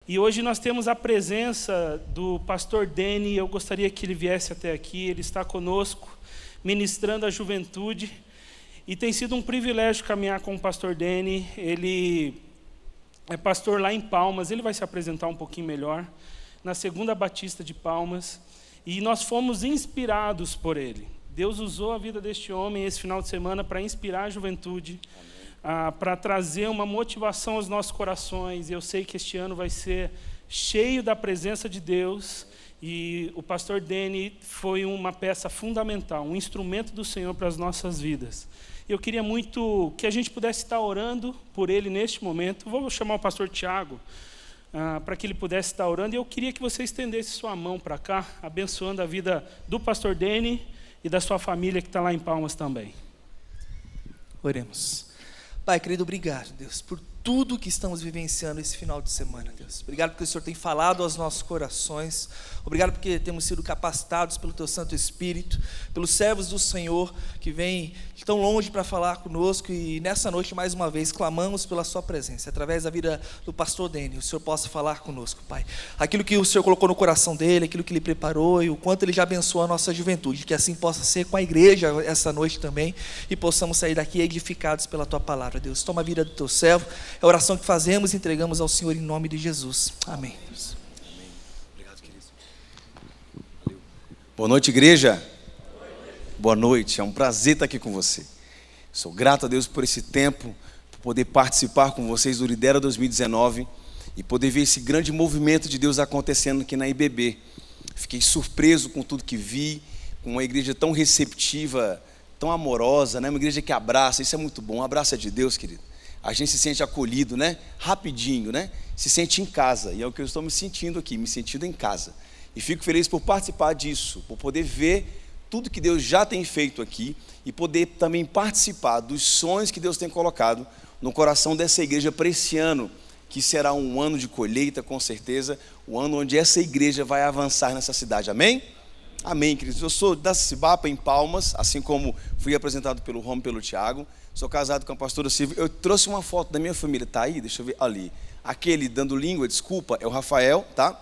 E hoje nós temos a presença do pastor Deni. Eu gostaria que ele viesse até aqui. Ele está conosco, ministrando a juventude. E tem sido um privilégio caminhar com o pastor Deni. Ele é pastor lá em Palmas. Ele vai se apresentar um pouquinho melhor, na Segunda Batista de Palmas. E nós fomos inspirados por ele. Deus usou a vida deste homem esse final de semana para inspirar a juventude, para trazer uma motivação aos nossos corações. Eu sei que este ano vai ser cheio da presença de Deus, e o pastor Deni foi uma peça fundamental, um instrumento do Senhor para as nossas vidas. Eu queria muito que a gente pudesse estar orando por ele neste momento. Vou chamar o pastor Tiago para que ele pudesse estar orando, e eu queria que você estendesse sua mão para cá, abençoando a vida do pastor Deni e da sua família que está lá em Palmas também. Oremos. Pai querido, obrigado, Deus, por tudo que estamos vivenciando esse final de semana, Deus. Obrigado porque o Senhor tem falado aos nossos corações. Obrigado porque temos sido capacitados pelo Teu Santo Espírito, pelos servos do Senhor que vêm tão longe para falar conosco. E nessa noite, mais uma vez, clamamos pela Sua presença, através da vida do pastor Deni. O Senhor possa falar conosco, Pai. Aquilo que o Senhor colocou no coração dele, aquilo que Ele preparou e o quanto Ele já abençoou a nossa juventude. Que assim possa ser com a igreja essa noite também, e possamos sair daqui edificados pela Tua palavra, Deus. Toma a vida do Teu servo. É a oração que fazemos e entregamos ao Senhor em nome de Jesus. Amém. Amém. Obrigado, querido. Valeu. Boa noite, igreja. Boa noite. É um prazer estar aqui com você. Sou grato a Deus por esse tempo, por poder participar com vocês do Lidera 2019 e poder ver esse grande movimento de Deus acontecendo aqui na IBB. Fiquei surpreso com tudo que vi, com uma igreja tão receptiva, tão amorosa, né? Uma igreja que abraça. Isso é muito bom. Um abraço de Deus, querido. A gente se sente acolhido, né? Rapidinho, né? Se sente em casa. E é o que eu estou me sentindo aqui, me sentindo em casa. E fico feliz por participar disso, por poder ver tudo que Deus já tem feito aqui e poder também participar dos sonhos que Deus tem colocado no coração dessa igreja para esse ano, que será um ano de colheita, com certeza, o ano onde essa igreja vai avançar nessa cidade. Amém? Amém, queridos. Eu sou da Cibapa, em Palmas, assim como fui apresentado pelo Romo e pelo Tiago. Sou casado com a pastora Silvia. Eu trouxe uma foto da minha família, tá aí? Deixa eu ver ali. Aquele dando língua, desculpa, é o Rafael, tá?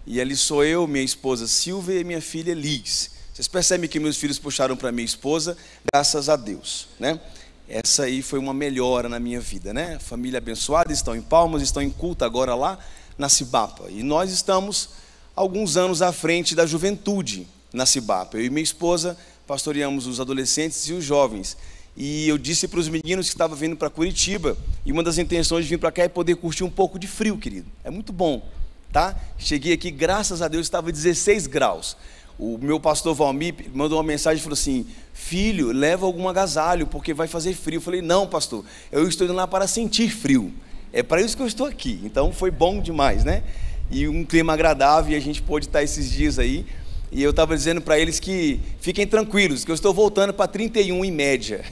E ali sou eu, minha esposa Silvia e minha filha Liz. Vocês percebem que meus filhos puxaram para minha esposa, graças a Deus, né? Essa aí foi uma melhora na minha vida, né? Família abençoada, estão em Palmas, estão em culto agora lá na Cibapa. E nós estamos alguns anos à frente da juventude na Cibapa. Eu e minha esposa pastoreamos os adolescentes e os jovens. E eu disse para os meninos que estavam vindo para Curitiba, e uma das intenções de vir para cá é poder curtir um pouco de frio, querido. É muito bom, tá? Cheguei aqui, graças a Deus, estava 16 graus. O meu pastor Valmir mandou uma mensagem e falou assim: filho, leva algum agasalho, porque vai fazer frio. Eu falei: não, pastor, eu estou indo lá para sentir frio. É para isso que eu estou aqui. Então foi bom demais, né? E um clima agradável, e a gente pôde estar esses dias aí. E eu estava dizendo para eles que fiquem tranquilos, que eu estou voltando para 31 em média,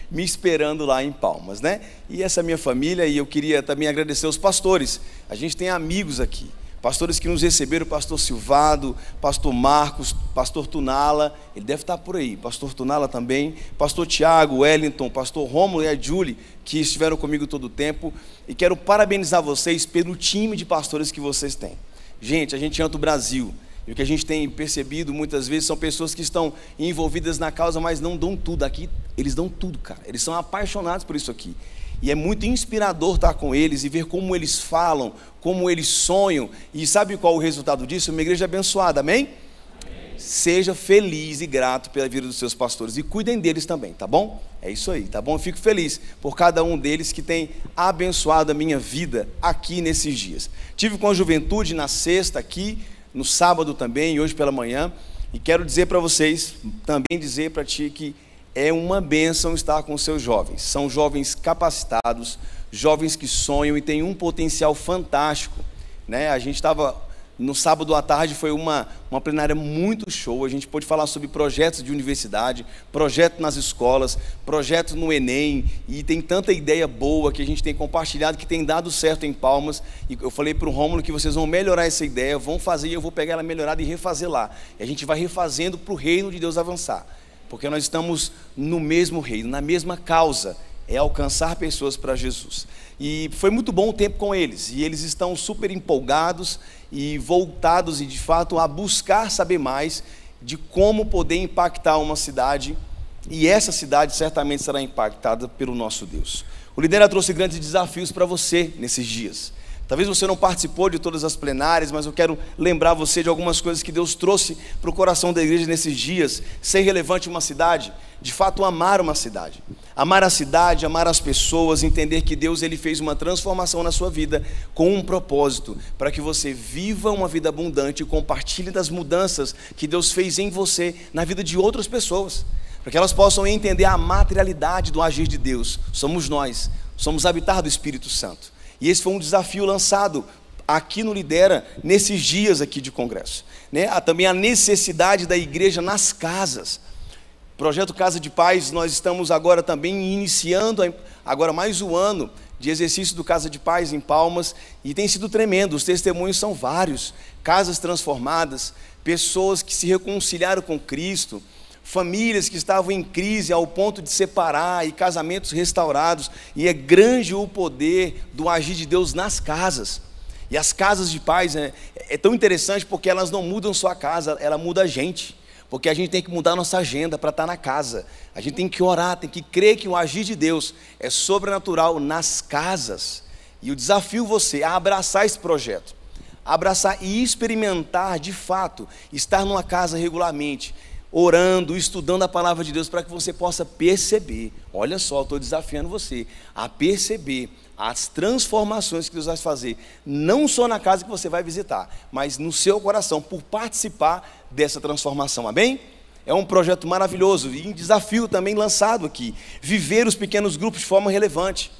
me esperando lá em Palmas, né? E essa é a minha família, e eu queria também agradecer aos pastores. A gente tem amigos aqui, pastores que nos receberam, pastor Silvado, pastor Marcos, pastor Tunala, ele deve estar por aí, pastor Tunala também, pastor Tiago, Wellington, pastor Rômulo e a Julie, que estiveram comigo todo o tempo. E quero parabenizar vocês pelo time de pastores que vocês têm. Gente, a gente ama o Brasil. E o que a gente tem percebido muitas vezes são pessoas que estão envolvidas na causa, mas não dão tudo. Aqui eles dão tudo, cara. Eles são apaixonados por isso aqui. E é muito inspirador estar com eles e ver como eles falam, como eles sonham. E sabe qual é o resultado disso? Uma igreja abençoada, amém? Seja feliz e grato pela vida dos seus pastores. E cuidem deles também, tá bom? É isso aí, tá bom? Eu fico feliz por cada um deles que tem abençoado a minha vida aqui nesses dias. Tive com a juventude na sexta aqui, no sábado também, e hoje pela manhã, e quero dizer para vocês, também dizer para ti que é uma bênção estar com os seus jovens. São jovens capacitados, jovens que sonham e têm um potencial fantástico, né? A gente estava no sábado à tarde, foi uma plenária muito show. A gente pôde falar sobre projetos de universidade, projeto nas escolas, projeto no Enem, e tem tanta ideia boa que a gente tem compartilhado, que tem dado certo em Palmas. E eu falei para o Rômulo que vocês vão melhorar essa ideia, vão fazer, e eu vou pegar ela melhorada e refazer lá. E a gente vai refazendo para o reino de Deus avançar, porque nós estamos no mesmo reino, na mesma causa, é alcançar pessoas para Jesus. E foi muito bom o tempo com eles, e eles estão super empolgados e voltados, e de fato, a buscar saber mais de como poder impactar uma cidade, e essa cidade certamente será impactada pelo nosso Deus. O Lidera trouxe grandes desafios para você nesses dias. Talvez você não participou de todas as plenárias, mas eu quero lembrar você de algumas coisas que Deus trouxe para o coração da igreja nesses dias. Ser relevante em uma cidade, de fato amar uma cidade. Amar a cidade, amar as pessoas, entender que Deus ele fez uma transformação na sua vida com um propósito, para que você viva uma vida abundante e compartilhe das mudanças que Deus fez em você, na vida de outras pessoas, para que elas possam entender a materialidade do agir de Deus. Somos nós, somos habitar do Espírito Santo. E esse foi um desafio lançado aqui no Lidera, nesses dias aqui de congresso, né? Há também a necessidade da igreja nas casas. Projeto Casa de Paz, nós estamos agora também iniciando, agora mais um ano de exercício do Casa de Paz em Palmas, e tem sido tremendo, os testemunhos são vários, casas transformadas, pessoas que se reconciliaram com Cristo, famílias que estavam em crise ao ponto de separar, e casamentos restaurados, e é grande o poder do agir de Deus nas casas. E as casas de paz é tão interessante porque elas não mudam só a casa, ela muda a gente, porque a gente tem que mudar a nossa agenda para estar na casa, a gente tem que orar, tem que crer que o agir de Deus é sobrenatural nas casas. E eu desafio você a abraçar esse projeto, abraçar e experimentar de fato, estar numa casa regularmente, orando, estudando a palavra de Deus, para que você possa perceber, olha só, estou desafiando você a perceber as transformações que Deus vai fazer, não só na casa que você vai visitar, mas no seu coração, por participar dessa transformação, amém? É um projeto maravilhoso e um desafio também lançado aqui, viver os pequenos grupos de forma relevante,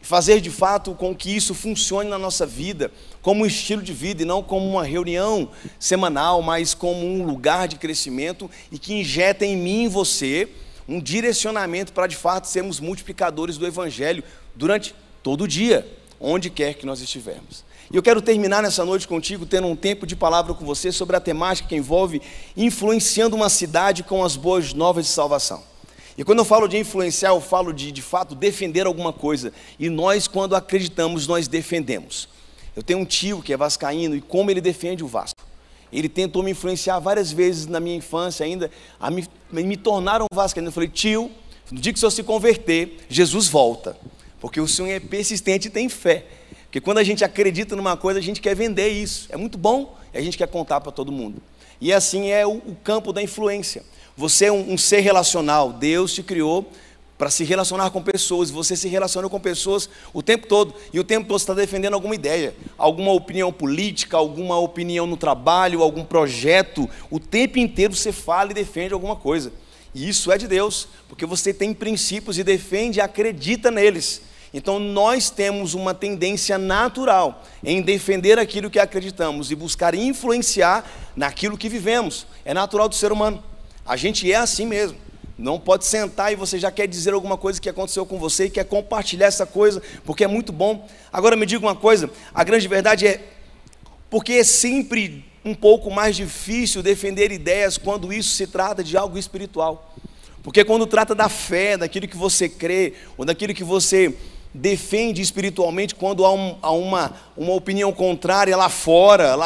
fazer de fato com que isso funcione na nossa vida, como um estilo de vida e não como uma reunião semanal, mas como um lugar de crescimento e que injeta em mim e em você um direcionamento para de fato sermos multiplicadores do Evangelho durante todo o dia, onde quer que nós estivermos. E eu quero terminar nessa noite contigo, tendo um tempo de palavra com você sobre a temática que envolve influenciando uma cidade com as boas novas de salvação. E quando eu falo de influenciar, eu falo de fato, defender alguma coisa. E nós, quando acreditamos, nós defendemos. Eu tenho um tio que é vascaíno, e como ele defende o Vasco. Ele tentou me influenciar várias vezes na minha infância ainda, a me tornar um vascaíno. Eu falei, tio, no dia que o senhor se converter, Jesus volta. Porque o senhor é persistente e tem fé. Porque quando a gente acredita numa coisa, a gente quer vender isso. É muito bom e a gente quer contar para todo mundo. E assim é o campo da influência. Você é um ser relacional. Deus te criou para se relacionar com pessoas. Você se relaciona com pessoas o tempo todo. E o tempo todo você está defendendo alguma ideia, alguma opinião política, alguma opinião no trabalho, algum projeto. O tempo inteiro você fala e defende alguma coisa. E isso é de Deus, porque você tem princípios e defende e acredita neles. Então nós temos uma tendência natural em defender aquilo que acreditamos e buscar influenciar naquilo que vivemos. É natural do ser humano. A gente é assim mesmo. Não pode sentar e você já quer dizer alguma coisa que aconteceu com você e quer compartilhar essa coisa, porque é muito bom. Agora me diga uma coisa, a grande verdade é, porque é sempre um pouco mais difícil defender ideias quando isso se trata de algo espiritual. Porque quando trata da fé, daquilo que você crê, ou daquilo que você defende espiritualmente, quando há uma opinião contrária lá fora,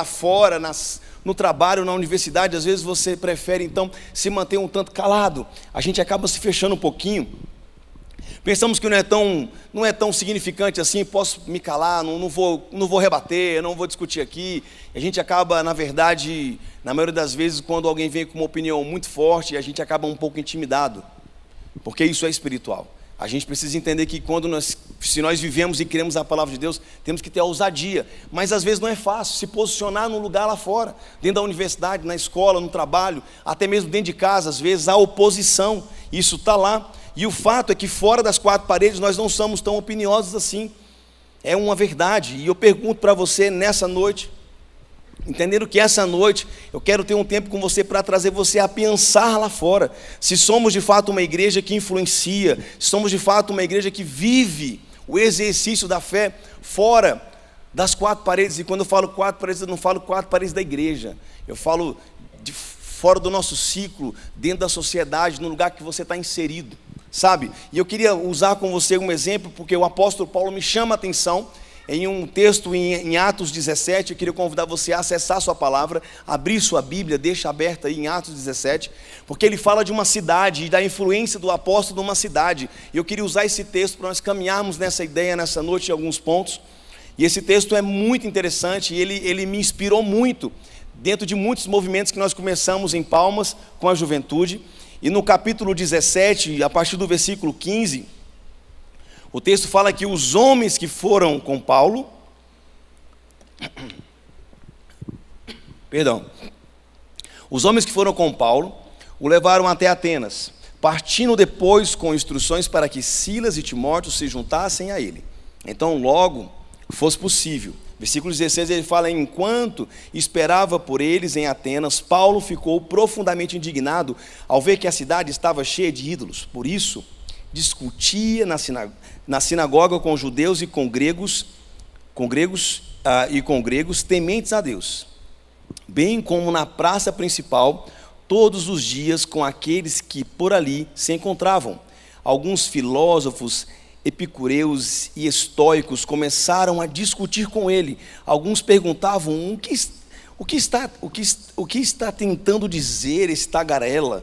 no trabalho, na universidade, às vezes você prefere então se manter um tanto calado. A gente acaba se fechando um pouquinho. Pensamos que não é tão significante assim, posso me calar, não vou rebater, não vou discutir aqui. A gente acaba, na verdade, na maioria das vezes, quando alguém vem com uma opinião muito forte, a gente acaba um pouco intimidado, porque isso é espiritual. A gente precisa entender que se nós vivemos e cremos a palavra de Deus, temos que ter ousadia, mas às vezes não é fácil se posicionar num lugar lá fora, dentro da universidade, na escola, no trabalho, até mesmo dentro de casa. Às vezes há oposição, isso está lá, e o fato é que fora das quatro paredes nós não somos tão opiniosos assim, é uma verdade. E eu pergunto para você nessa noite, entendendo que essa noite eu quero ter um tempo com você para trazer você a pensar lá fora, se somos de fato uma igreja que influencia, se somos de fato uma igreja que vive o exercício da fé fora das quatro paredes. E quando eu falo quatro paredes, eu não falo quatro paredes da igreja, eu falo de fora do nosso ciclo, dentro da sociedade, no lugar que você está inserido, sabe? E eu queria usar com você um exemplo, porque o apóstolo Paulo me chama a atenção em um texto em Atos 17. Eu queria convidar você a acessar a sua palavra, abrir sua Bíblia, deixa aberta aí em Atos 17, porque ele fala de uma cidade e da influência do apóstolo numa cidade. E eu queria usar esse texto para nós caminharmos nessa ideia, nessa noite, em alguns pontos. E esse texto é muito interessante e ele me inspirou muito, dentro de muitos movimentos que nós começamos em Palmas com a juventude. E no capítulo 17, a partir do versículo 15, o texto fala que os homens que foram com Paulo, os homens que foram com Paulo o levaram até Atenas, partindo depois com instruções para que Silas e Timóteo se juntassem a ele. Então logo fosse possível. Versículo 16, ele fala: enquanto esperava por eles em Atenas, Paulo ficou profundamente indignado ao ver que a cidade estava cheia de ídolos. Por isso, discutia na sinagoga com judeus e com gregos tementes a Deus, bem como na praça principal, todos os dias com aqueles que por ali se encontravam. Alguns filósofos epicureus e estoicos começaram a discutir com ele. Alguns perguntavam: o que está tentando dizer esse tagarela?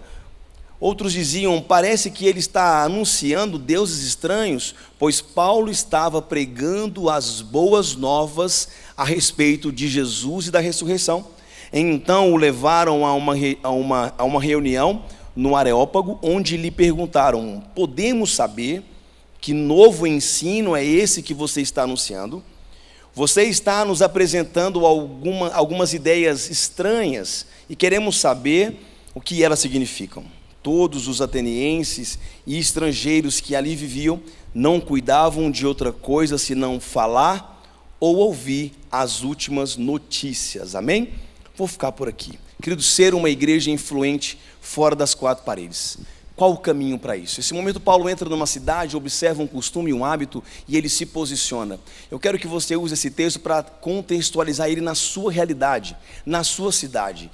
Outros diziam: parece que ele está anunciando deuses estranhos, pois Paulo estava pregando as boas novas a respeito de Jesus e da ressurreição. Então o levaram a uma reunião no Areópago, onde lhe perguntaram: podemos saber que novo ensino é esse que você está anunciando? Você está nos apresentando algumas ideias estranhas e queremos saber o que elas significam. Todos os atenienses e estrangeiros que ali viviam não cuidavam de outra coisa senão falar ou ouvir as últimas notícias. Amém? Vou ficar por aqui. Querido, ser uma igreja influente fora das quatro paredes. Qual o caminho para isso? Esse momento Paulo entra numa cidade, observa um costume e um hábito e ele se posiciona. Eu quero que você use esse texto para contextualizar ele na sua realidade, na sua cidade,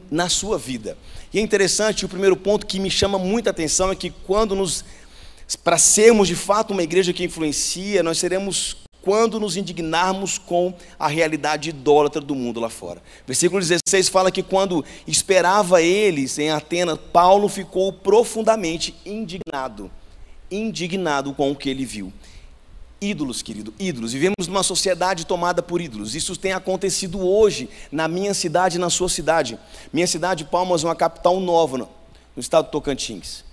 na sua vida. E é interessante, o primeiro ponto que me chama muita atenção é que para sermos de fato uma igreja que influencia, nós seremos quando nos indignarmos com a realidade idólatra do mundo lá fora. Versículo 16 fala que quando esperava eles em Atenas, Paulo ficou profundamente indignado com o que ele viu. Ídolos, querido, ídolos. Vivemos numa sociedade tomada por ídolos. Isso tem acontecido hoje na minha cidade e na sua cidade. Minha cidade, Palmas, é uma capital nova no estado do Tocantins.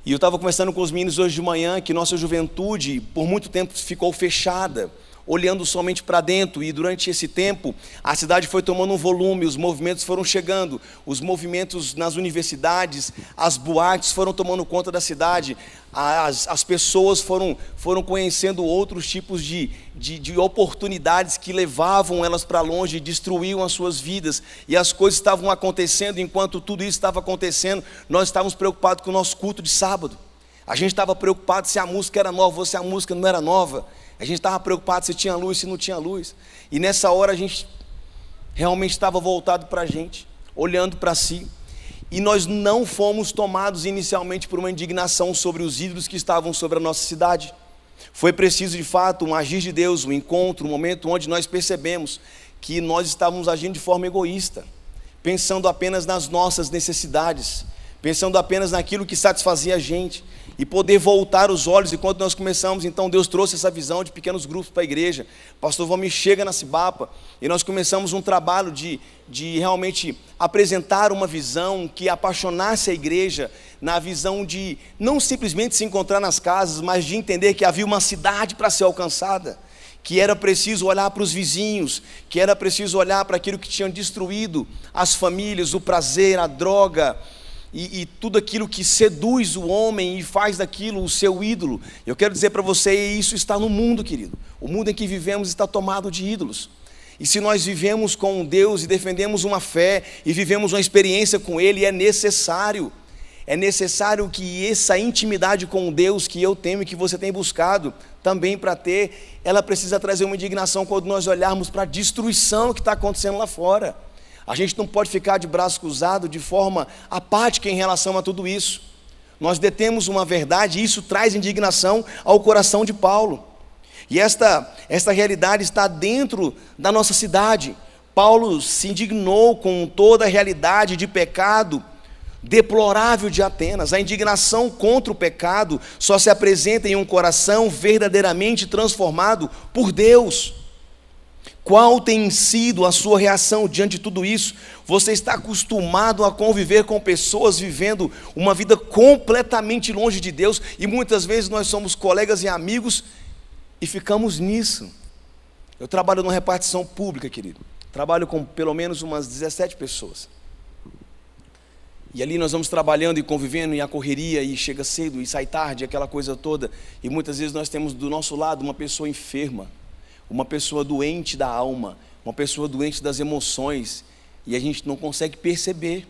E eu estava conversando com os meninos hoje de manhã que nossa juventude por muito tempo ficou fechada, olhando somente para dentro, e durante esse tempo a cidade foi tomando um volume, os movimentos foram chegando, os movimentos nas universidades, as boates foram tomando conta da cidade, as pessoas foram conhecendo outros tipos de oportunidades que levavam elas para longe e destruíam as suas vidas, e as coisas estavam acontecendo. Enquanto tudo isso estava acontecendo, nós estávamos preocupados com o nosso culto de sábado. A gente estava preocupado se a música era nova ou se a música não era nova. A gente estava preocupado se tinha luz, se não tinha luz. E nessa hora a gente realmente estava voltado para a gente, olhando para si. E nós não fomos tomados inicialmente por uma indignação sobre os ídolos que estavam sobre a nossa cidade. Foi preciso de fato um agir de Deus, um encontro, um momento onde nós percebemos que nós estávamos agindo de forma egoísta, pensando apenas nas nossas necessidades, pensando apenas naquilo que satisfazia a gente, e poder voltar os olhos. E quando nós começamos, então Deus trouxe essa visão de pequenos grupos para a igreja. Pastor Valmir chega na Cibapa e nós começamos um trabalho de realmente apresentar uma visão que apaixonasse a igreja, na visão de não simplesmente se encontrar nas casas, mas de entender que havia uma cidade para ser alcançada, que era preciso olhar para os vizinhos, que era preciso olhar para aquilo que tinha destruído as famílias, o prazer, a droga, e tudo aquilo que seduz o homem e faz daquilo o seu ídolo. Eu quero dizer para você, isso está no mundo, querido. O mundo em que vivemos está tomado de ídolos. E se nós vivemos com Deus e defendemos uma fé e vivemos uma experiência com Ele, é necessário que essa intimidade com Deus que eu tenho e que você tem buscado também para ter, ela precisa trazer uma indignação quando nós olharmos para a destruição que está acontecendo lá fora. A gente não pode ficar de braço cruzado de forma apática em relação a tudo isso. nós detemos uma verdade e isso traz indignação ao coração de Paulo. E esta realidade está dentro da nossa cidade. Paulo se indignou com toda a realidade de pecado deplorável de Atenas. A indignação contra o pecado só se apresenta em um coração verdadeiramente transformado por Deus. Qual tem sido a sua reação diante de tudo isso? Você está acostumado a conviver com pessoas vivendo uma vida completamente longe de Deus, e muitas vezes nós somos colegas e amigos e ficamos nisso. Eu trabalho numa repartição pública, querido. Trabalho com pelo menos umas 17 pessoas. E ali nós vamos trabalhando e convivendo, e a correria, e chega cedo, e sai tarde, aquela coisa toda. E muitas vezes nós temos do nosso lado uma pessoa enferma, uma pessoa doente da alma, uma pessoa doente das emoções, e a gente não consegue perceber.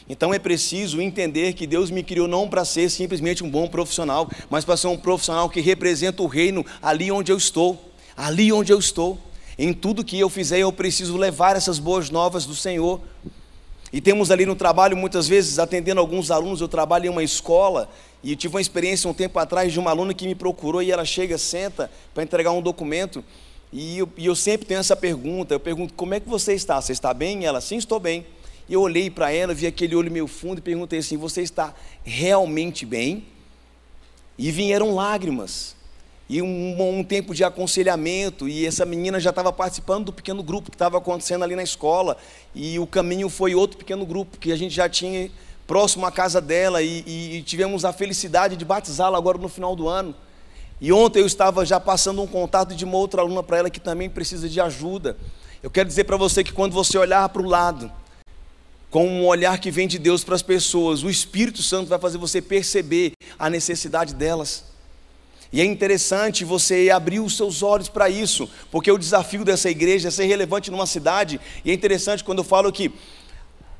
Então é preciso entender que Deus me criou não para ser simplesmente um bom profissional, mas para ser um profissional que representa o reino ali onde eu estou. Ali onde eu estou. Em tudo que eu fizer, eu preciso levar essas boas novas do Senhor. E temos ali no trabalho, muitas vezes, atendendo alguns alunos. Eu trabalho em uma escola e eu tive uma experiência um tempo atrás de uma aluna que me procurou, e ela chega, senta para entregar um documento, e eu sempre tenho essa pergunta. Eu pergunto: como é que você está? Você está bem? E ela: sim, estou bem. E eu olhei para ela, vi aquele olho meio fundo e perguntei assim: você está realmente bem? E vieram lágrimas. E um tempo de aconselhamento, e essa menina já estava participando do pequeno grupo que estava acontecendo ali na escola, e o caminho foi outro pequeno grupo que a gente já tinha próximo à casa dela, e tivemos a felicidade de batizá-la agora no final do ano. E ontem eu estava já passando um contato de uma outra aluna para ela que também precisa de ajuda. Eu quero dizer para você que quando você olhar para o lado, com um olhar que vem de Deus para as pessoas, o Espírito Santo vai fazer você perceber a necessidade delas. E é interessante você abrir os seus olhos para isso, porque o desafio dessa igreja é ser relevante numa cidade. E é interessante quando eu falo que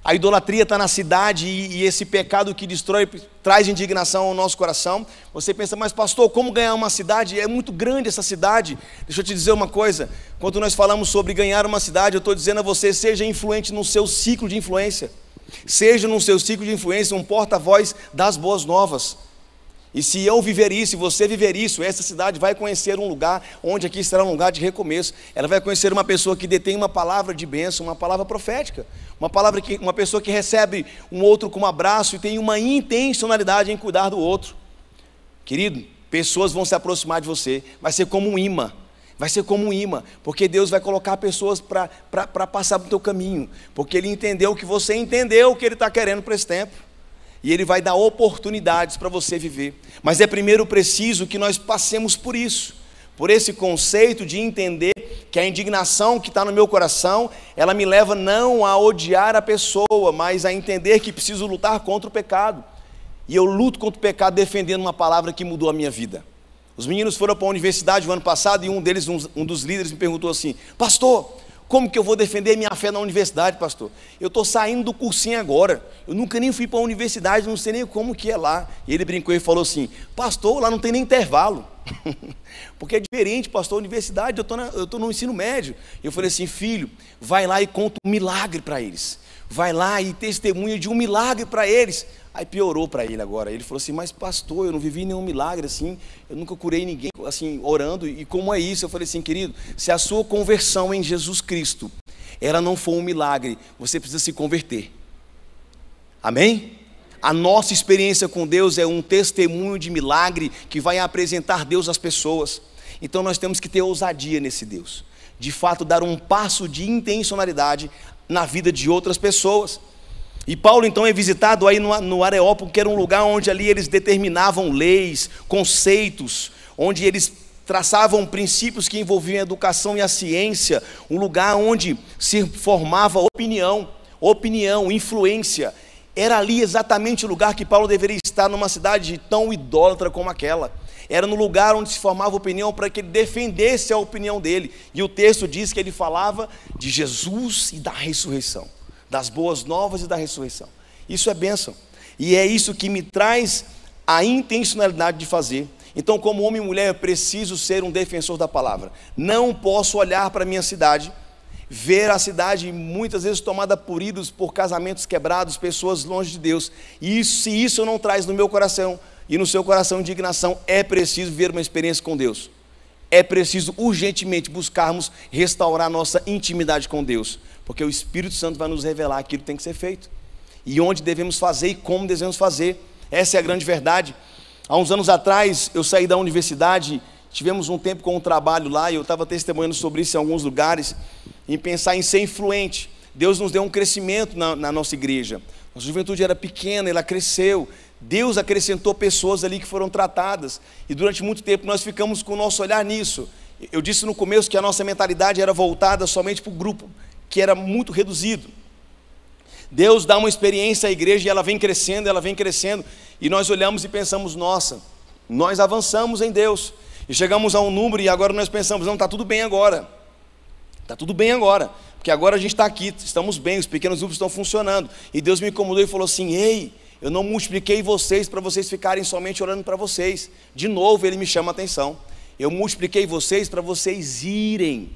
a idolatria está na cidade, e esse pecado que destrói traz indignação ao nosso coração. Você pensa: mas pastor, como ganhar uma cidade? É muito grande essa cidade. Deixa eu te dizer uma coisa: quando nós falamos sobre ganhar uma cidade, eu estou dizendo a você: seja influente no seu ciclo de influência. Seja no seu ciclo de influência um porta-voz das boas novas. E se eu viver isso, e você viver isso, essa cidade vai conhecer um lugar onde aqui será um lugar de recomeço. Ela vai conhecer uma pessoa que detém uma palavra de bênção, uma palavra profética, uma pessoa que recebe um outro com um abraço e tem uma intencionalidade em cuidar do outro. Querido, pessoas vão se aproximar de você, vai ser como um imã. Vai ser como um imã, porque Deus vai colocar pessoas para passar no teu caminho, porque Ele entendeu que você entendeu o que Ele está querendo para esse tempo. E Ele vai dar oportunidades para você viver. Mas é primeiro preciso que nós passemos por isso, por esse conceito de entender que a indignação que está no meu coração, ela me leva não a odiar a pessoa, mas a entender que preciso lutar contra o pecado. E eu luto contra o pecado defendendo uma palavra que mudou a minha vida. Os meninos foram para a universidade o ano passado, e um deles, um dos líderes, me perguntou assim: pastor, como que eu vou defender minha fé na universidade, pastor? Eu estou saindo do cursinho agora, eu nunca nem fui para a universidade, não sei nem como que é lá. E ele brincou e falou assim: pastor, lá não tem nem intervalo. Porque é diferente, pastor, a universidade, eu estou no ensino médio. E eu falei assim: filho, vai lá e conta um milagre para eles. Vai lá e testemunha de um milagre para eles. Aí piorou para ele agora. Ele falou assim: mas pastor, eu não vivi nenhum milagre assim, eu nunca curei ninguém assim orando, e como é isso? Eu falei assim: querido, se a sua conversão em Jesus Cristo ela não for um milagre, você precisa se converter. Amém? A nossa experiência com Deus é um testemunho de milagre que vai apresentar Deus às pessoas. Então nós temos que ter ousadia nesse Deus, de fato dar um passo de intencionalidade na vida de outras pessoas. E Paulo então é visitado aí no Areópago, que era um lugar onde ali eles determinavam leis, conceitos, onde eles traçavam princípios que envolviam a educação e a ciência, um lugar onde se formava opinião, influência. Era ali exatamente o lugar que Paulo deveria estar, numa cidade tão idólatra como aquela. Era no lugar onde se formava opinião para que ele defendesse a opinião dele. E o texto diz que ele falava de Jesus e da ressurreição, das boas novas e da ressurreição. Isso é bênção. E é isso que me traz a intencionalidade de fazer. Então, como homem e mulher, eu preciso ser um defensor da palavra. Não posso olhar para a minha cidade ver a cidade muitas vezes tomada por ídolos, por casamentos quebrados, pessoas longe de Deus. E se isso não traz no meu coração e no seu coração indignação, é preciso ver uma experiência com Deus. É preciso urgentemente buscarmos restaurar nossa intimidade com Deus, porque o Espírito Santo vai nos revelar aquilo que tem que ser feito, e onde devemos fazer e como devemos fazer. Essa é a grande verdade. Há uns anos atrás, eu saí da universidade, tivemos um tempo com um trabalho lá, e eu estava testemunhando sobre isso em alguns lugares, em pensar em ser influente. Deus nos deu um crescimento na nossa igreja. Nossa juventude era pequena, ela cresceu. Deus acrescentou pessoas ali que foram tratadas, e durante muito tempo nós ficamos com o nosso olhar nisso. Eu disse no começo que a nossa mentalidade era voltada somente para o grupo, que era muito reduzido. Deus dá uma experiência à igreja e ela vem crescendo, e nós olhamos e pensamos, nossa, nós avançamos em Deus, e chegamos a um número, e agora nós pensamos, não, está tudo bem agora, porque agora a gente está aqui, estamos bem, os pequenos grupos estão funcionando. E Deus me incomodou e falou assim: ei, eu não multipliquei vocês para vocês ficarem somente orando para vocês. De novo Ele me chama a atenção, eu multipliquei vocês para vocês irem.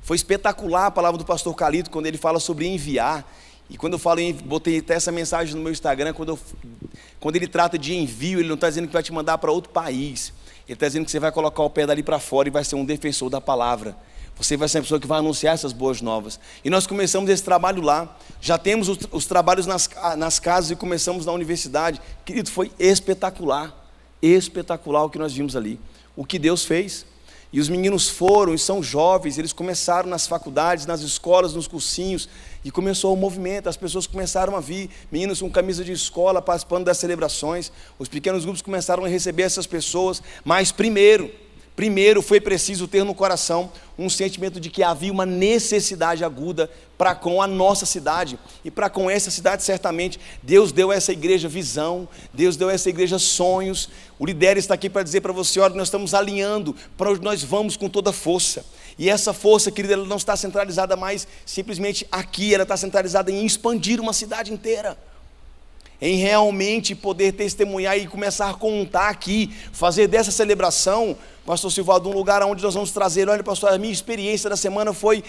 Foi espetacular a palavra do pastor Calito, quando ele fala sobre enviar. E quando eu falo botei até essa mensagem no meu Instagram, quando ele trata de envio, ele não está dizendo que vai te mandar para outro país, ele está dizendo que você vai colocar o pé dali para fora e vai ser um defensor da palavra. Você vai ser a pessoa que vai anunciar essas boas novas. E nós começamos esse trabalho lá. Já temos os trabalhos nas casas e começamos na universidade. Querido, foi espetacular o que nós vimos ali, o que Deus fez. E os meninos foram e são jovens, eles começaram nas faculdades, nas escolas, nos cursinhos, e começou o movimento, as pessoas começaram a vir, meninos com camisa de escola participando das celebrações, os pequenos grupos começaram a receber essas pessoas. Mas primeiro foi preciso ter no coração um sentimento de que havia uma necessidade aguda para com a nossa cidade, e para com essa cidade certamente Deus deu a essa igreja visão, Deus deu a essa igreja sonhos. O líder está aqui para dizer para você: olha, nós estamos alinhando para onde nós vamos com toda força, e essa força, querida, ela não está centralizada mais simplesmente aqui, ela está centralizada em expandir uma cidade inteira, em realmente poder testemunhar e começar a contar aqui, fazer dessa celebração, pastor Silvaldo, um lugar onde nós vamos trazer, olha pastor, a minha experiência da semana foi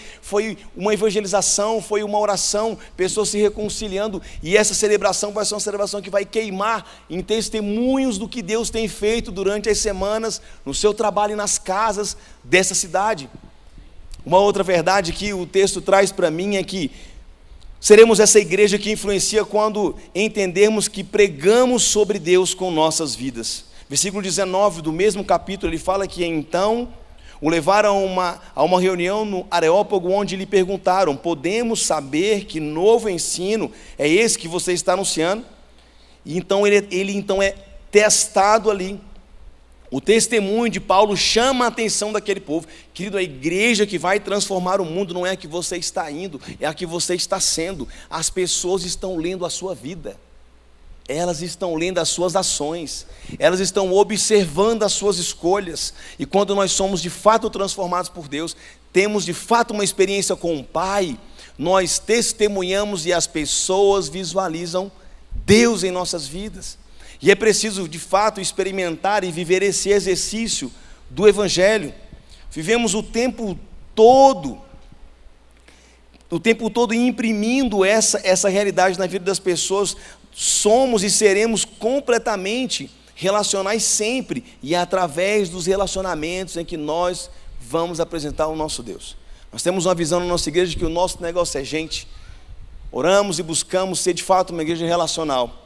uma evangelização, foi uma oração, pessoas se reconciliando, e essa celebração vai ser uma celebração que vai queimar em testemunhos do que Deus tem feito durante as semanas, no seu trabalho e nas casas dessa cidade. Uma outra verdade que o texto traz para mim é que seremos essa igreja que influencia quando entendermos que pregamos sobre Deus com nossas vidas. Versículo 19 do mesmo capítulo, ele fala que então o levaram a uma reunião no Areópago, onde lhe perguntaram: podemos saber que novo ensino é esse que você está anunciando? E então ele então é testado ali. O testemunho de Paulo chama a atenção daquele povo. Querido, a igreja que vai transformar o mundo não é a que você está indo, é a que você está sendo. As pessoas estão lendo a sua vida, elas estão lendo as suas ações, elas estão observando as suas escolhas. E quando nós somos de fato transformados por Deus, temos de fato uma experiência com o Pai, nós testemunhamos e as pessoas visualizam Deus em nossas vidas. E é preciso de fato experimentar e viver esse exercício do Evangelho. Vivemos o tempo todo imprimindo essa realidade na vida das pessoas. Somos e seremos completamente relacionais sempre, e é através dos relacionamentos em que nós vamos apresentar o nosso Deus. Nós temos uma visão na nossa igreja de que o nosso negócio é gente. Oramos e buscamos ser de fato uma igreja relacional.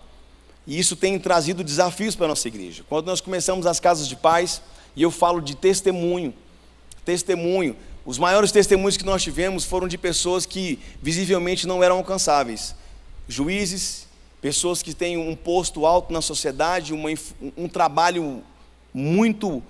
E isso tem trazido desafios para a nossa igreja. Quando nós começamos as casas de paz, e eu falo de testemunho, os maiores testemunhos que nós tivemos foram de pessoas que visivelmente não eram alcançáveis. Juízes, pessoas que têm um posto alto na sociedade, um trabalho muito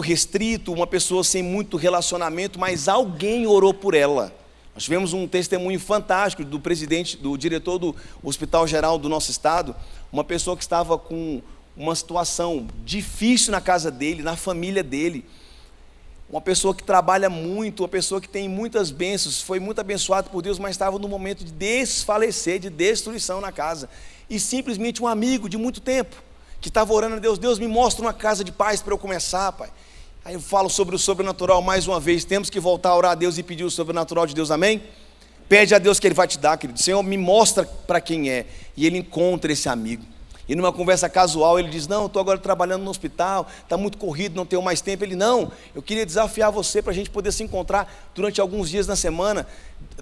restrito, uma pessoa sem muito relacionamento, mas alguém orou por ela. Nós tivemos um testemunho fantástico do presidente, do diretor do Hospital Geral do nosso estado, uma pessoa que estava com uma situação difícil na casa dele, na família dele, uma pessoa que trabalha muito, uma pessoa que tem muitas bênçãos, foi muito abençoado por Deus, mas estava no momento de desfalecer, de destruição na casa, e simplesmente um amigo de muito tempo, que estava orando a Deus: Deus, me mostra uma casa de paz para eu começar, Pai. Aí eu falo sobre o sobrenatural mais uma vez. Temos que voltar a orar a Deus e pedir o sobrenatural de Deus, amém? Pede a Deus que Ele vai te dar, querido. Senhor, me mostra para quem é. E Ele encontra esse amigo. E numa conversa casual ele diz, não, eu estou agora trabalhando no hospital, está muito corrido, não tenho mais tempo. Ele, não, eu queria desafiar você para a gente poder se encontrar durante alguns dias na semana,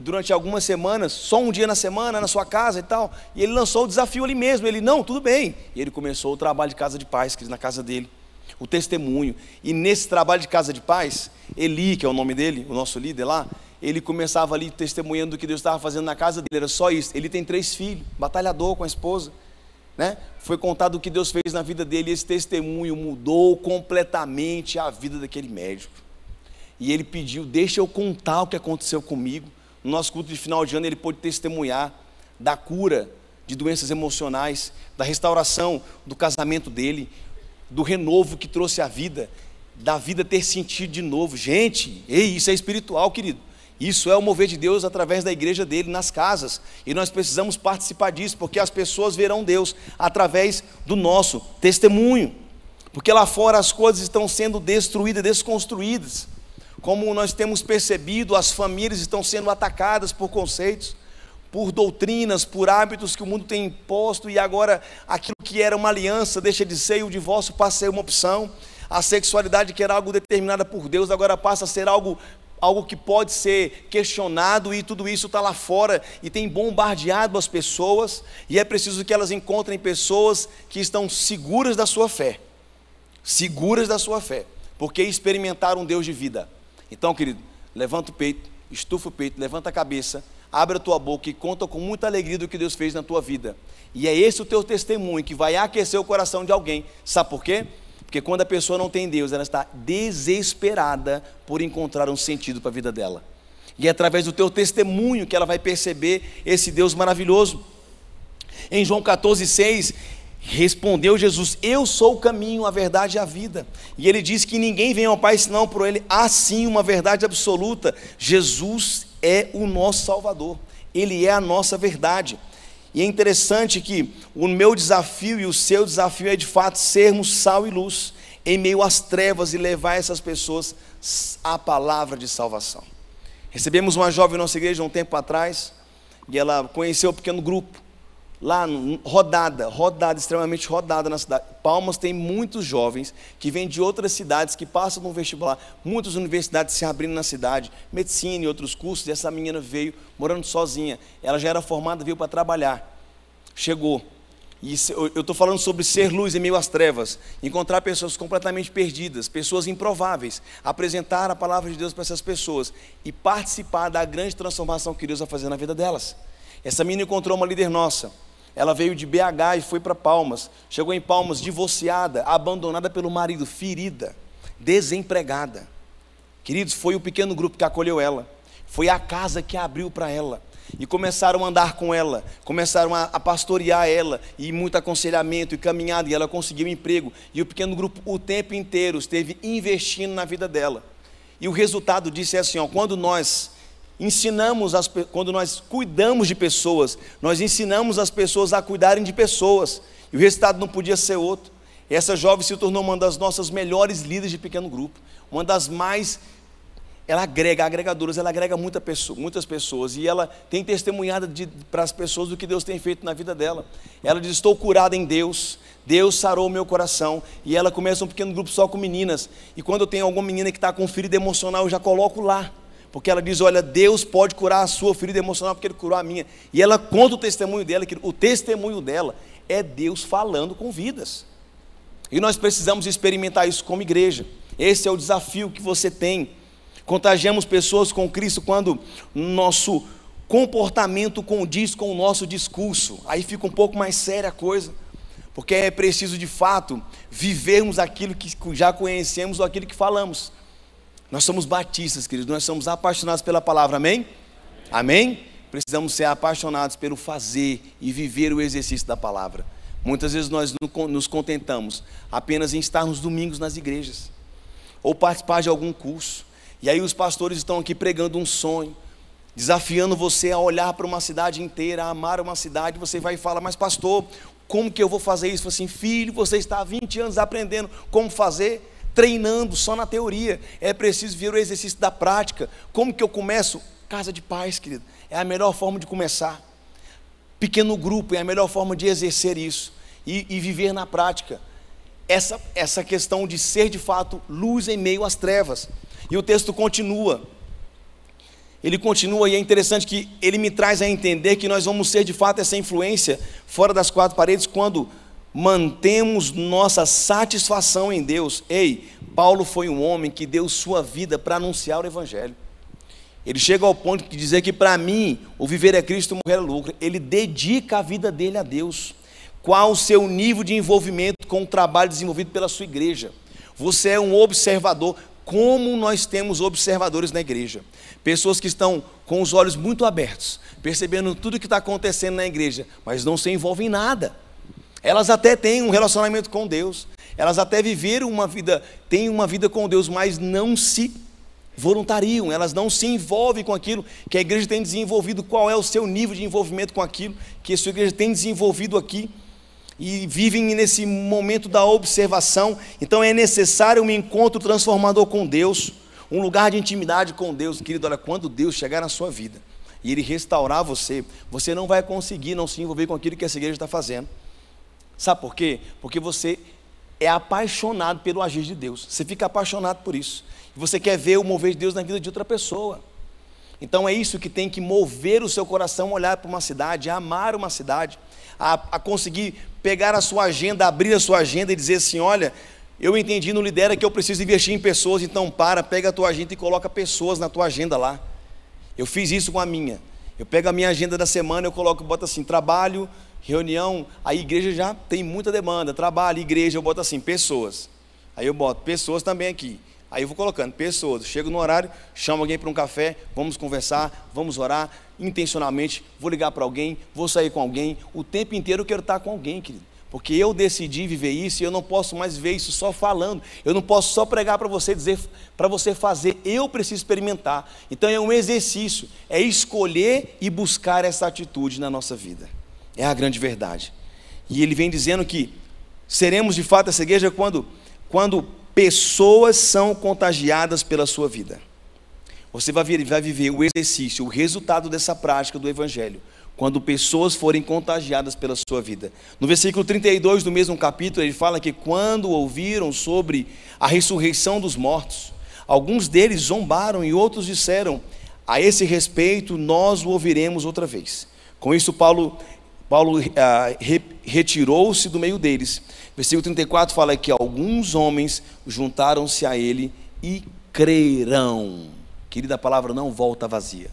durante algumas semanas, só um dia na semana, na sua casa e tal. E ele lançou o desafio ali mesmo. Ele, não, tudo bem. E ele começou o trabalho de casa de paz, na casa dele, o testemunho. E nesse trabalho de casa de paz, Eli, que é o nome dele, o nosso líder lá, ele começava ali testemunhando do que Deus estava fazendo na casa dele. Era só isso. Ele tem 3 filhos, batalhador com a esposa, né? Foi contado o que Deus fez na vida dele. E esse testemunho mudou completamente a vida daquele médico. E ele pediu, deixa eu contar o que aconteceu comigo. No nosso culto de final de ano ele pôde testemunhar da cura de doenças emocionais, da restauração do casamento dele, do renovo que trouxe a vida, da vida ter sentido de novo. Gente, isso é espiritual, querido. Isso é o mover de Deus através da igreja dele nas casas. E nós precisamos participar disso, porque as pessoas verão Deus através do nosso testemunho. Porque lá fora as coisas estão sendo destruídas, desconstruídas. Como nós temos percebido, as famílias estão sendo atacadas por conceitos, por doutrinas, por hábitos que o mundo tem imposto. E agora aquilo que era uma aliança deixa de ser, e o divórcio passa a ser uma opção. A sexualidade, que era algo determinada por Deus, agora passa a ser algo que pode ser questionado, e tudo isso está lá fora e tem bombardeado as pessoas. E é preciso que elas encontrem pessoas que estão seguras da sua fé, porque experimentaram um Deus de vida. Então, querido, levanta o peito, estufa o peito, levanta a cabeça, abre a tua boca e conta com muita alegria do que Deus fez na tua vida. E é esse o teu testemunho que vai aquecer o coração de alguém. Sabe por quê? Porque quando a pessoa não tem Deus, ela está desesperada por encontrar um sentido para a vida dela. E é através do teu testemunho que ela vai perceber esse Deus maravilhoso. Em João 14,6, respondeu Jesus, eu sou o caminho, a verdade e a vida. E ele diz que ninguém vem ao Pai senão por ele. Há sim uma verdade absoluta: Jesus é o nosso Salvador, Ele é a nossa verdade. E é interessante que o meu desafio e o seu desafio é de fato sermos sal e luz em meio às trevas e levar essas pessoas à palavra de salvação. Recebemos uma jovem em nossa igreja um tempo atrás, e ela conheceu um pequeno grupo lá, rodada, extremamente rodada na cidade. Palmas tem muitos jovens que vêm de outras cidades, que passam no vestibular, muitas universidades se abrindo na cidade, medicina e outros cursos. E essa menina veio morando sozinha, ela já era formada, veio para trabalhar, chegou. E eu estou falando sobre ser luz em meio às trevas, encontrar pessoas completamente perdidas, pessoas improváveis, apresentar a palavra de Deus para essas pessoas e participar da grande transformação que Deus vai fazer na vida delas. Essa menina encontrou uma líder nossa. Ela veio de BH e foi para Palmas. Chegou em Palmas divorciada, abandonada pelo marido, ferida, desempregada. Queridos, foi o pequeno grupo que acolheu ela, foi a casa que abriu para ela. E começaram a andar com ela, começaram a pastorear ela, e muito aconselhamento e caminhada, e ela conseguiu um emprego. E o pequeno grupo o tempo inteiro esteve investindo na vida dela. E o resultado disso é assim, quando nós cuidamos de pessoas, nós ensinamos as pessoas a cuidarem de pessoas, e o resultado não podia ser outro. Essa jovem se tornou uma das nossas melhores líderes de pequeno grupo, uma das mais, ela agrega muitas pessoas, e ela tem testemunhado para as pessoas do que Deus tem feito na vida dela. Ela diz, estou curada em Deus, Deus sarou o meu coração. E ela começa um pequeno grupo só com meninas, e quando eu tenho alguma menina que está com ferida emocional, eu já coloco lá, porque ela diz, olha, Deus pode curar a sua ferida emocional, porque Ele curou a minha. E ela conta o testemunho dela, que o testemunho dela é Deus falando com vidas. E nós precisamos experimentar isso como igreja. Esse é o desafio que você tem. Contagiamos pessoas com Cristo quando nosso comportamento condiz com o nosso discurso. Aí fica um pouco mais séria a coisa, porque é preciso de fato vivermos aquilo que já conhecemos ou aquilo que falamos. Nós somos batistas, queridos, nós somos apaixonados pela palavra, amém? Amém? Precisamos ser apaixonados pelo fazer e viver o exercício da palavra. Muitas vezes nós nos contentamos apenas em estar nos domingos nas igrejas, ou participar de algum curso, e aí os pastores estão aqui pregando um sonho, desafiando você a olhar para uma cidade inteira, a amar uma cidade. Você vai e fala, mas pastor, como que eu vou fazer isso? Assim, filho, você está há 20 anos aprendendo como fazer. treinando só na teoria, é preciso ver o exercício da prática. Como que eu começo? Casa de paz, querido, é a melhor forma de começar. Pequeno grupo é a melhor forma de exercer isso e viver na prática essa questão de ser de fato luz em meio às trevas. E o texto continua, ele continua, e é interessante que ele me traz a entender que nós vamos ser de fato essa influência fora das quatro paredes quando mantemos nossa satisfação em Deus. Ei, Paulo foi um homem que deu sua vida para anunciar o evangelho. Ele chega ao ponto de dizer que para mim o viver é Cristo e morrer é lucro. Ele dedica a vida dele a Deus. Qual o seu nível de envolvimento com o trabalho desenvolvido pela sua igreja? Você é um observador. Como nós temos observadores na igreja? Pessoas que estão com os olhos muito abertos, percebendo tudo que está acontecendo na igreja, mas não se envolvem em nada. Elas até têm um relacionamento com Deus, elas até viveram uma vida, têm uma vida com Deus, mas não se voluntariam, elas não se envolvem com aquilo que a igreja tem desenvolvido. Qual é o seu nível de envolvimento com aquilo que a sua igreja tem desenvolvido aqui? E vivem nesse momento da observação. Então é necessário um encontro transformador com Deus, um lugar de intimidade com Deus. Querido, olha, quando Deus chegar na sua vida e Ele restaurar você, você não vai conseguir não se envolver com aquilo que essa igreja está fazendo. Sabe por quê? Porque você é apaixonado pelo agir de Deus, você fica apaixonado por isso, e você quer ver o mover de Deus na vida de outra pessoa. Então é isso que tem que mover o seu coração, olhar para uma cidade, a amar uma cidade, a conseguir pegar a sua agenda, abrir a sua agenda e dizer assim: olha, eu entendi no Lidera que eu preciso investir em pessoas, então pega a tua agenda e coloca pessoas na tua agenda lá. Eu fiz isso com a minha, eu pego a minha agenda da semana, eu boto assim, trabalho, reunião, a igreja já tem muita demanda, trabalho, igreja, eu boto assim, pessoas, aí eu boto pessoas também aqui, aí eu vou colocando pessoas, chego no horário, chamo alguém para um café, vamos conversar, vamos orar, intencionalmente, vou ligar para alguém, vou sair com alguém, o tempo inteiro eu quero estar com alguém, querido, porque eu decidi viver isso e eu não posso mais ver isso só falando, eu não posso só pregar para você, dizer para você fazer, eu preciso experimentar. Então é um exercício, é escolher e buscar essa atitude na nossa vida, é a grande verdade. E ele vem dizendo que seremos de fato essa igreja quando pessoas são contagiadas pela sua vida. Você vai viver o exercício, o resultado dessa prática do evangelho, quando pessoas forem contagiadas pela sua vida. No versículo 32 do mesmo capítulo, ele fala que quando ouviram sobre a ressurreição dos mortos, alguns deles zombaram e outros disseram: a esse respeito nós o ouviremos outra vez. Com isso Paulo retirou-se do meio deles. Versículo 34 fala que alguns homens juntaram-se a ele e crerão. Querida, a palavra não volta vazia.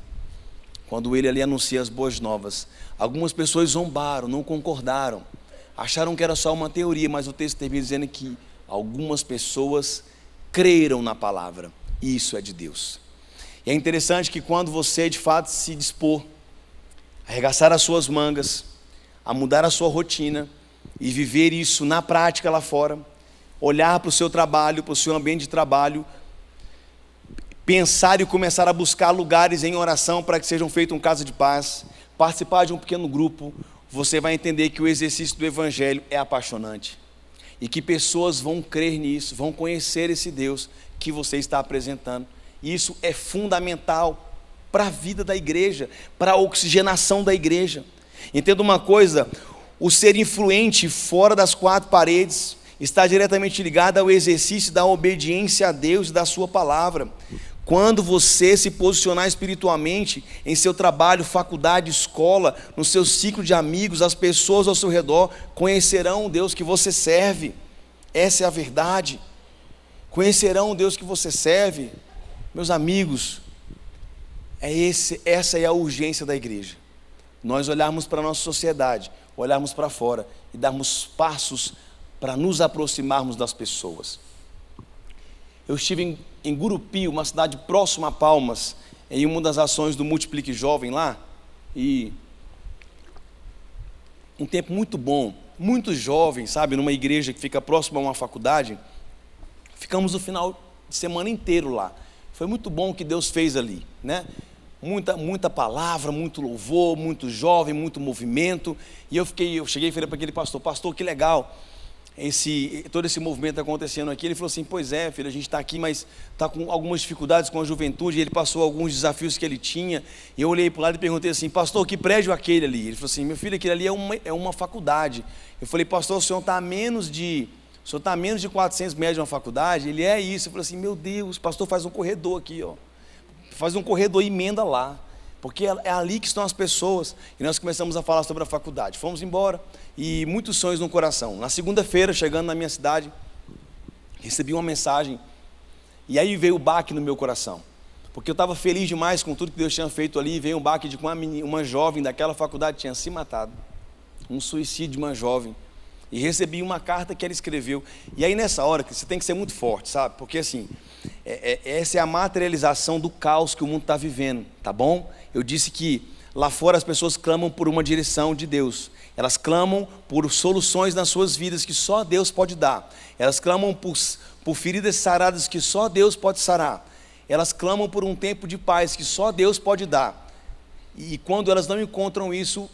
Quando ele ali anuncia as boas novas, algumas pessoas zombaram, não concordaram, acharam que era só uma teoria, mas o texto termina dizendo que algumas pessoas creram na palavra, e isso é de Deus. E é interessante que quando você de fato se dispor a arregaçar as suas mangas, a mudar a sua rotina e viver isso na prática lá fora, olhar para o seu trabalho, para o seu ambiente de trabalho, pensar e começar a buscar lugares em oração para que sejam feitos um casa de paz, participar de um pequeno grupo, você vai entender que o exercício do evangelho é apaixonante e que pessoas vão crer nisso, vão conhecer esse Deus que você está apresentando. E isso é fundamental para a vida da igreja, para a oxigenação da igreja. Entenda uma coisa: o ser influente fora das quatro paredes está diretamente ligado ao exercício da obediência a Deus e da sua palavra. Quando você se posicionar espiritualmente em seu trabalho, faculdade, escola, no seu ciclo de amigos, as pessoas ao seu redor conhecerão o Deus que você serve. Essa é a verdade. Conhecerão o Deus que você serve. Meus amigos, essa é a urgência da igreja. Nós olharmos para a nossa sociedade, olharmos para fora e darmos passos para nos aproximarmos das pessoas. Eu estive em Gurupi, uma cidade próxima a Palmas, em uma das ações do Multiplique Jovem lá, e um tempo muito bom, muito jovem, sabe, numa igreja que fica próxima a uma faculdade. Ficamos o final de semana inteiro lá. Foi muito bom o que Deus fez ali, né? Muita palavra, muito louvor, muito jovem, muito movimento. E eu cheguei e falei para aquele pastor: pastor, que legal. todo esse movimento acontecendo aqui. Ele falou assim: pois é, filho, a gente está aqui, mas está com algumas dificuldades com a juventude. Ele passou alguns desafios que ele tinha, e eu olhei para o lado e perguntei assim: pastor, que prédio é aquele ali? Ele falou assim: meu filho, aquele ali é uma faculdade. Eu falei: pastor, o senhor está a menos de 400 metros de uma faculdade? Ele: é isso. Eu falei assim: meu Deus, pastor, faz um corredor aqui, ó. Faz um corredor e emenda lá, porque é ali que estão as pessoas. E nós começamos a falar sobre a faculdade. Fomos embora, e muitos sonhos no coração. Na segunda-feira, chegando na minha cidade, recebi uma mensagem, e aí veio o baque no meu coração, porque eu estava feliz demais com tudo que Deus tinha feito ali. Veio um baque de que uma jovem daquela faculdade tinha se matado, um suicídio de uma jovem, e recebi uma carta que ela escreveu. E aí nessa hora, que você tem que ser muito forte, sabe? Porque assim, essa é a materialização do caos que o mundo está vivendo, tá bom? Eu disse que lá fora as pessoas clamam por uma direção de Deus. Elas clamam por soluções nas suas vidas que só Deus pode dar. Elas clamam por feridas saradas que só Deus pode sarar. Elas clamam por um tempo de paz que só Deus pode dar. E quando elas não encontram isso,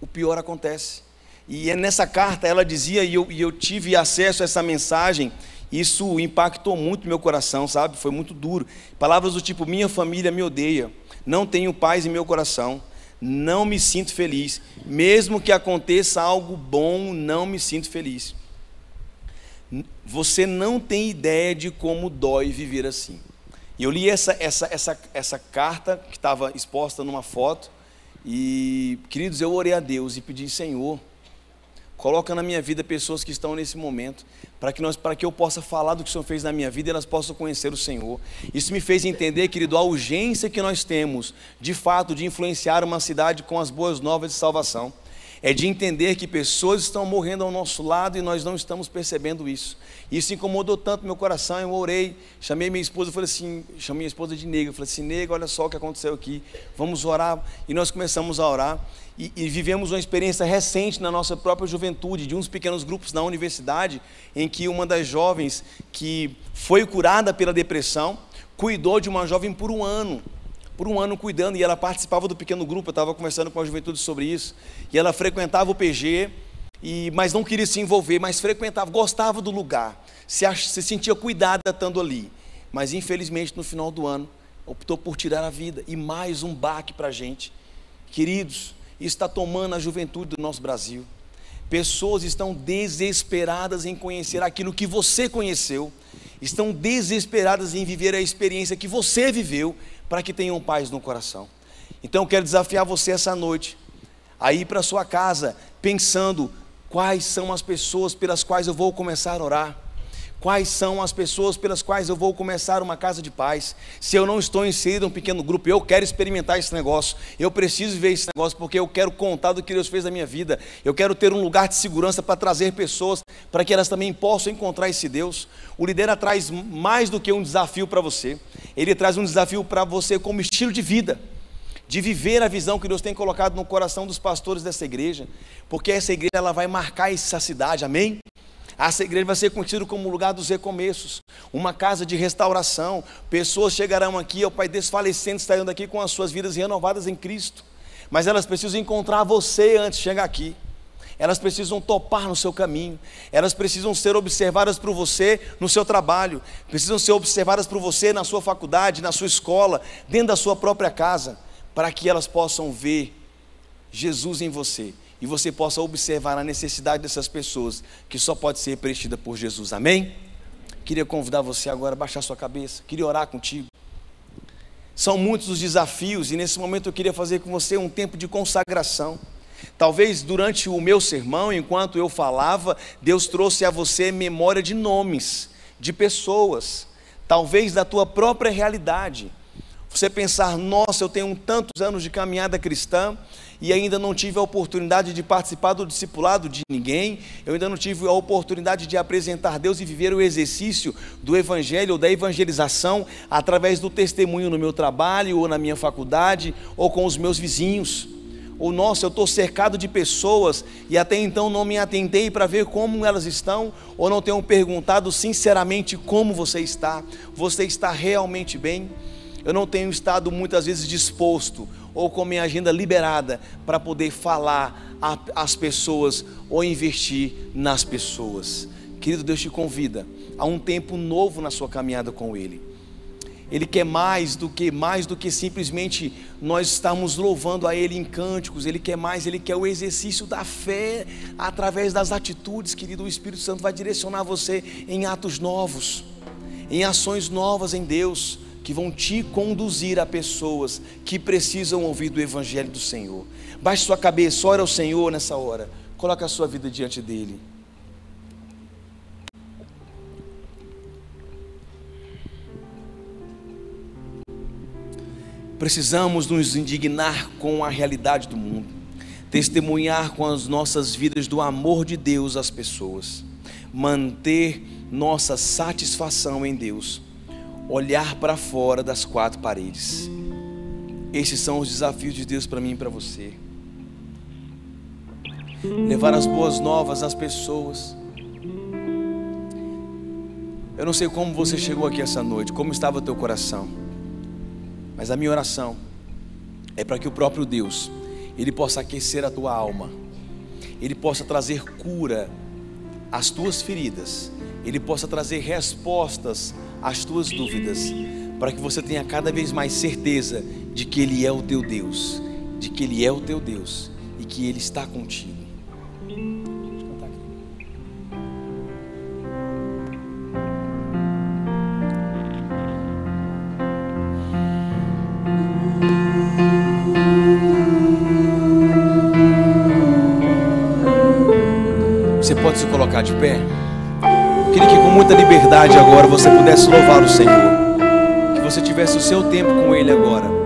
o pior acontece. E nessa carta ela dizia, e eu tive acesso a essa mensagem, isso impactou muito meu coração, sabe? Foi muito duro. Palavras do tipo: minha família me odeia, não tenho paz em meu coração, não me sinto feliz, mesmo que aconteça algo bom, não me sinto feliz. Você não tem ideia de como dói viver assim. E eu li essa carta que estava exposta numa foto, e, queridos, eu orei a Deus e pedi: Senhor, coloca na minha vida pessoas que estão nesse momento, para que eu possa falar do que o Senhor fez na minha vida e elas possam conhecer o Senhor. Isso me fez entender, querido, a urgência que nós temos, de fato, de influenciar uma cidade com as boas novas de salvação. É de entender que pessoas estão morrendo ao nosso lado e nós não estamos percebendo isso. Isso incomodou tanto meu coração. Eu orei, chamei minha esposa, chamei minha esposa de Nega, falei assim: Nega, olha só o que aconteceu aqui, vamos orar. E nós começamos a orar, e vivemos uma experiência recente na nossa própria juventude, de uns pequenos grupos na universidade, em que uma das jovens que foi curada pela depressão, cuidou de uma jovem por um ano cuidando, e ela participava do pequeno grupo. Eu estava conversando com a juventude sobre isso, e ela frequentava o PG, mas não queria se envolver, mas frequentava, gostava do lugar, se sentia cuidada estando ali, mas infelizmente no final do ano optou por tirar a vida. E mais um baque para a gente, queridos. Isso está tomando a juventude do nosso Brasil. Pessoas estão desesperadas em conhecer aquilo que você conheceu, estão desesperadas em viver a experiência que você viveu, para que tenham paz no coração. Então eu quero desafiar você essa noite a ir para a sua casa pensando: quais são as pessoas pelas quais eu vou começar a orar? Quais são as pessoas pelas quais eu vou começar uma casa de paz? Se eu não estou inserido em um pequeno grupo, eu quero experimentar esse negócio, eu preciso ver esse negócio, porque eu quero contar do que Deus fez na minha vida. Eu quero ter um lugar de segurança para trazer pessoas, para que elas também possam encontrar esse Deus. O Lidera traz mais do que um desafio para você, ele traz um desafio para você como estilo de vida, de viver a visão que Deus tem colocado no coração dos pastores dessa igreja, porque essa igreja ela vai marcar essa cidade, amém? Essa igreja vai ser conhecida como o lugar dos recomeços, uma casa de restauração. Pessoas chegarão aqui, ó Pai, desfalecendo, sairão daqui com as suas vidas renovadas em Cristo, mas elas precisam encontrar você antes de chegar aqui. Elas precisam topar no seu caminho, elas precisam ser observadas por você no seu trabalho, precisam ser observadas por você na sua faculdade, na sua escola, dentro da sua própria casa, para que elas possam ver Jesus em você, e você possa observar a necessidade dessas pessoas, que só pode ser preenchida por Jesus, amém? Queria convidar você agora a baixar sua cabeça, queria orar contigo. São muitos os desafios, e nesse momento eu queria fazer com você um tempo de consagração. Talvez durante o meu sermão, enquanto eu falava, Deus trouxe a você memória de nomes, de pessoas, talvez da tua própria realidade. Você pensar: nossa, eu tenho tantos anos de caminhada cristã e ainda não tive a oportunidade de participar do discipulado de ninguém, eu ainda não tive a oportunidade de apresentar Deus e viver o exercício do evangelho ou da evangelização através do testemunho no meu trabalho, ou na minha faculdade, ou com os meus vizinhos. Ou nossa, eu estou cercado de pessoas e até então não me atentei para ver como elas estão, ou não tenho perguntado sinceramente como você está realmente bem? Eu não tenho estado muitas vezes disposto ou com minha agenda liberada para poder falar às pessoas ou investir nas pessoas. Querido, Deus te convida a um tempo novo na sua caminhada com Ele. Ele quer mais do que simplesmente nós estarmos louvando a Ele em cânticos. Ele quer mais, Ele quer o exercício da fé através das atitudes, querido. O Espírito Santo vai direcionar você em atos novos, em ações novas em Deus, que vão te conduzir a pessoas que precisam ouvir do Evangelho do Senhor. Baixe sua cabeça, ore ao Senhor nessa hora, coloque a sua vida diante dEle. Precisamos nos indignar com a realidade do mundo, testemunhar com as nossas vidas do amor de Deus às pessoas, manter nossa satisfação em Deus, olhar para fora das quatro paredes. Esses são os desafios de Deus para mim e para você. Levar as boas novas às pessoas. Eu não sei como você chegou aqui essa noite, como estava o teu coração, mas a minha oração é para que o próprio Deus, Ele possa aquecer a tua alma, Ele possa trazer cura às tuas feridas, Ele possa trazer respostas às tuas dúvidas, para que você tenha cada vez mais certeza de que Ele é o teu Deus, de que Ele é o teu Deus e que Ele está contigo. Você pode se colocar de pé? Eu queria que com muita liberdade agora você pudesse louvar o Senhor, que você tivesse o seu tempo com Ele agora.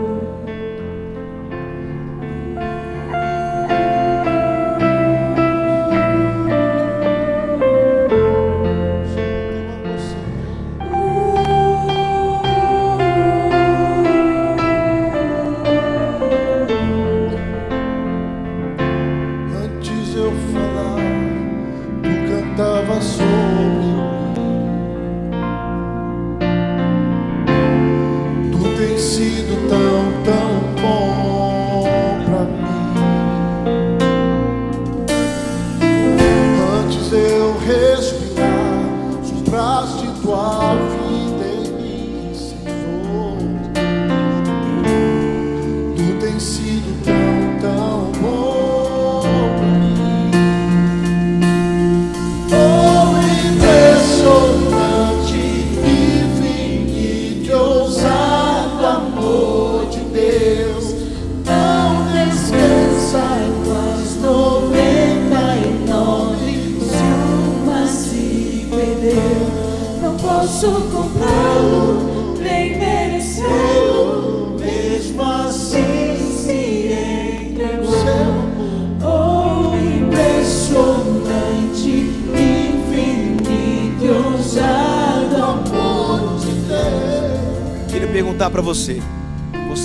Para você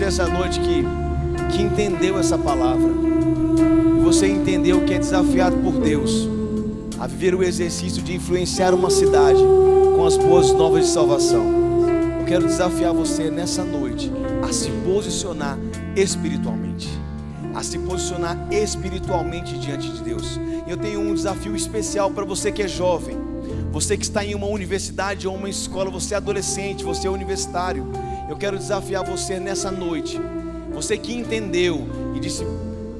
essa noite que entendeu essa palavra, e você entendeu que é desafiado por Deus a viver o exercício de influenciar uma cidade com as boas novas de salvação. Eu quero desafiar você nessa noite a se posicionar espiritualmente, diante de Deus. E eu tenho um desafio especial para você que é jovem, você que está em uma universidade ou uma escola, você é adolescente, você é universitário. Eu quero desafiar você nessa noite, você que entendeu e disse: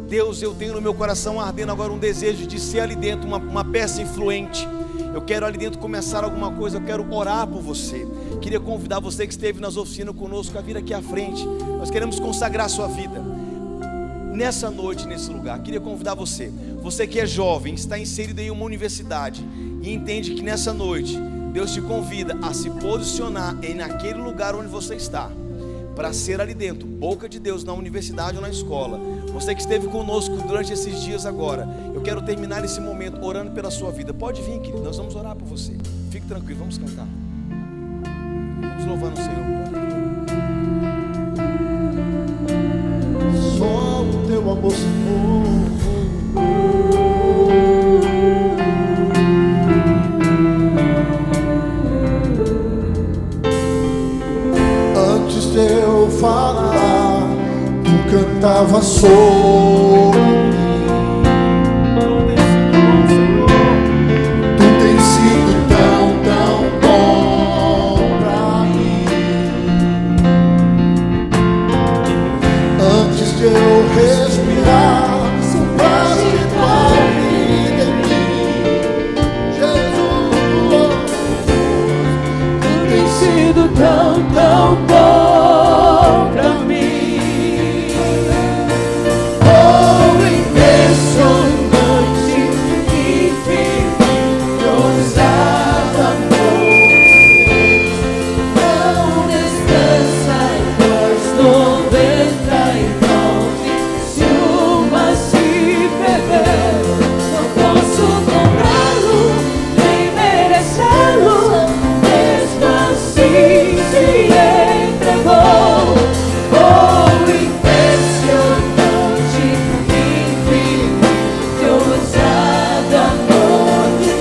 Deus, eu tenho no meu coração ardendo agora um desejo de ser ali dentro uma peça influente. Eu quero ali dentro começar alguma coisa, eu quero orar por você. Queria convidar você que esteve nas oficinas conosco a vir aqui à frente. Nós queremos consagrar a sua vida nessa noite, nesse lugar. Queria convidar você que é jovem, está inserido em uma universidade e entende que nessa noite Deus te convida a se posicionar naquele lugar onde você está, para ser ali dentro, boca de Deus na universidade ou na escola. Você que esteve conosco durante esses dias agora, eu quero terminar esse momento orando pela sua vida. Pode vir, querido, nós vamos orar por você. Fique tranquilo, vamos cantar. Vamos louvando o Senhor. Só o teu amor, Senhor. Antes de eu estava sobre mim. Tu tens sido tão, tão bom pra mim. Antes de eu respirar, sopraste tua vida em mim. Jesus, tu tens sido tão, tão bom pra mim. Oh, impressionante, infinito, ousado amor. Não descansa em nós 99. Se uma se perder, não posso comprá-lo, nem merecê-lo. Mesmo assim se entregou. Oh, impressionante, infinito, ousado amor de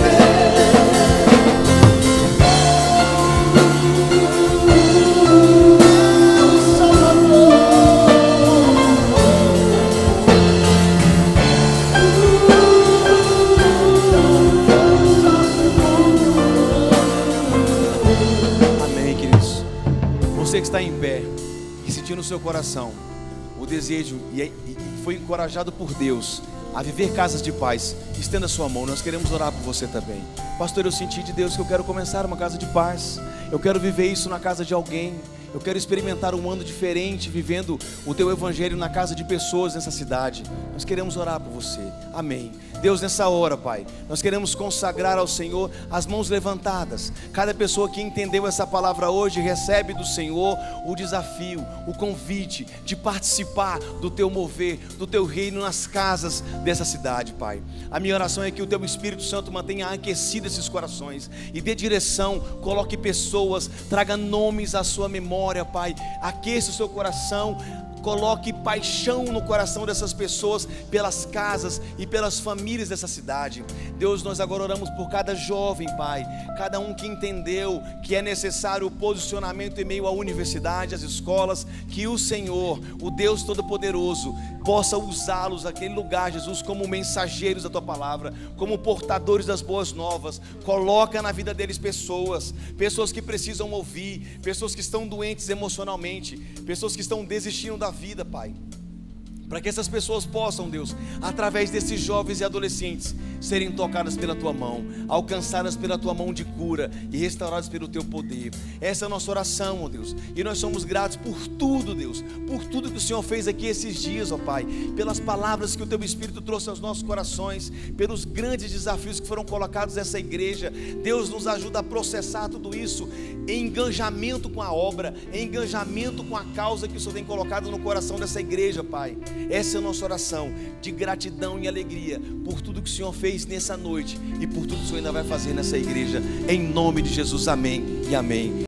Amém, queridos. Você que está em pé e sentiu no seu coração o desejo e foi encorajado por Deus a viver casas de paz, estenda sua mão, nós queremos orar por você também. Pastor, eu senti de Deus que eu quero começar uma casa de paz, eu quero viver isso na casa de alguém, eu quero experimentar um ano diferente, vivendo o teu evangelho na casa de pessoas nessa cidade. Nós queremos orar por você, amém. Deus, nessa hora, Pai, nós queremos consagrar ao Senhor as mãos levantadas. Cada pessoa que entendeu essa palavra hoje recebe do Senhor o desafio, o convite de participar do teu mover, do teu reino nas casas dessa cidade, Pai. A minha oração é que o teu Espírito Santo mantenha aquecido esses corações e dê direção, coloque pessoas, traga nomes à sua memória, Pai. Aqueça o seu coração. Coloque paixão no coração dessas pessoas, pelas casas e pelas famílias dessa cidade. Deus, nós agora oramos por cada jovem, Pai, cada um que entendeu que é necessário o posicionamento em meio à universidade, às escolas, que o Senhor, o Deus Todo-Poderoso, possa usá-los naquele lugar, Jesus, como mensageiros da Tua Palavra, como portadores das boas novas. Coloca na vida deles pessoas que precisam ouvir, pessoas que estão doentes emocionalmente, pessoas que estão desistindo da vida, Pai, para que essas pessoas possam, Deus, através desses jovens e adolescentes, serem tocadas pela Tua mão, alcançadas pela Tua mão de cura e restauradas pelo Teu poder. Essa é a nossa oração, ó Deus, e nós somos gratos por tudo, Deus, por tudo que o Senhor fez aqui esses dias, ó Pai, pelas palavras que o Teu Espírito trouxe aos nossos corações, pelos grandes desafios que foram colocados nessa igreja. Deus, nos ajuda a processar tudo isso em engajamento com a obra, em engajamento com a causa que o Senhor tem colocado no coração dessa igreja, Pai. Essa é a nossa oração de gratidão e alegria por tudo que o Senhor fez nessa noite e por tudo que o Senhor ainda vai fazer nessa igreja, em nome de Jesus, amém e amém.